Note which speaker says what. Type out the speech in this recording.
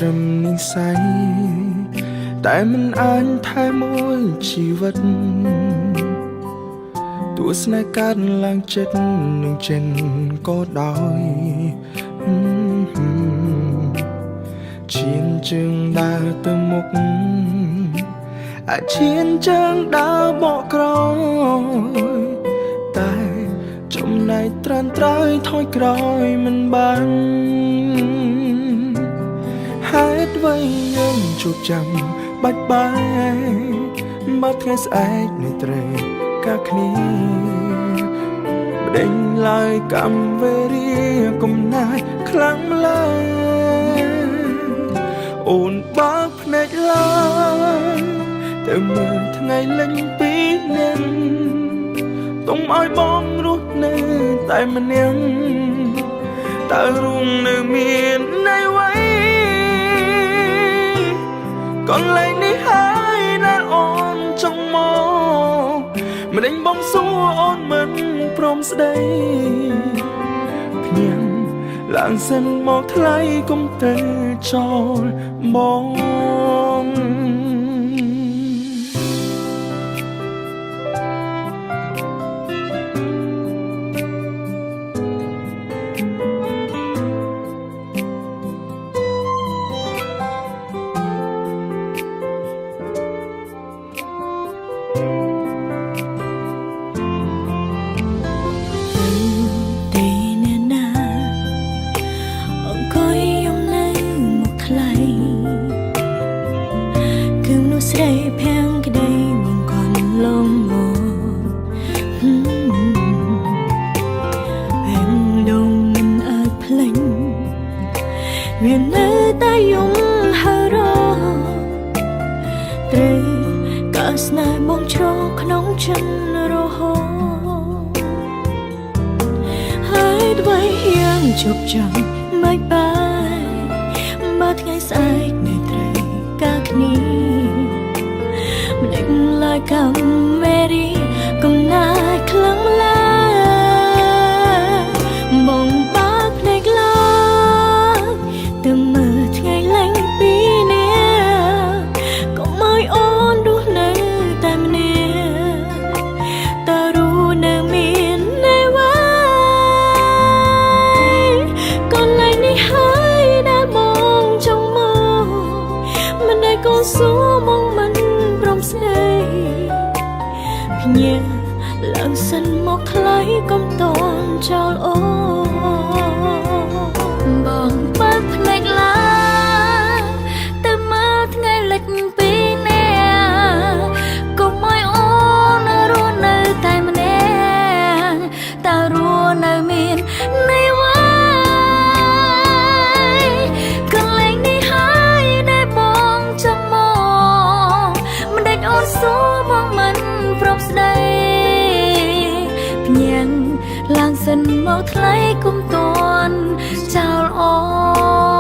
Speaker 1: ត្រឹមនិស្ស័យតែមិនអាចថែមួយជីវិតទស្សនៈកើតឡើងចិត្តនឹងចិនក៏ដោយឈានជើងដើរទៅមុខអាចឈានជើងដើរបកក្រោយតែចំណែកត្រានត្រើយថយក្រោយមិនបានហេតុអ្វីយើងជួបចាំបាច់បែកមកថ្ងៃស្អែកនៅត្រូវកាគ្នាបដិញឡើយកម្មវេរាកំណាយខ្លាំងម្ល៉េះអូនបើកភ្នែកឡើងទៅមើលថ្ងៃលេងពីនាងទុំឲ្យបងរស់នៅតែម្នាក់តើរួមនៅមានន័យអ្វីកន្លែងនេះហើយដែលអូនចង់មកម្ដេចបងសួរអូនមិនព្រមស្ដីភ្នៀងឡើងសិនមកថ្លៃកុំទៅចោលបង
Speaker 2: ស្រីភាំងក្ដីមកកនលងមកពេលដងមិនអាចភ្លេចវានៅតែយំហើយរត្រូវក៏ស្នេហ៍បងជ្រកក្នុងចិត្តរហូតហើយអ្វីយ៉ាងជប់ចាំមិនបាយបើថ្ងៃស្អែកនៅត្រូវកាគ្នាម្ដេចឡើយកម្មវេរីកំណាយខ្លាំងម្ល៉េះបងបើកភ្នែកឡើងទៅមើលថ្ងៃលេងពីនេះកុំឲ្យអូនរស់នៅតែម្នាក់តើរស់នៅមានន័យអ្វីកន្លែងនេះហើយដែលបងចង់មកម្ដេចក៏សួរមកមិនស្ដីភ្ញាក់ឡើងសិនមកថ្លៃកុំតន់ចោលអូបងបើកភ្នែកឡើងទៅមើលថ្ងៃលិចពីនេះកុំឲ្យអូនរស់នៅតែម្នាក់តើរស់នៅមានន័យអ្វីកន្លែងនេះហើយដែលបងចង់មកម្ដេចអូនសួរបងមិនព្រមស្ដីភ្ញាក់ឡើងសិនមកថ្លៃគុំតន់ចោលអូ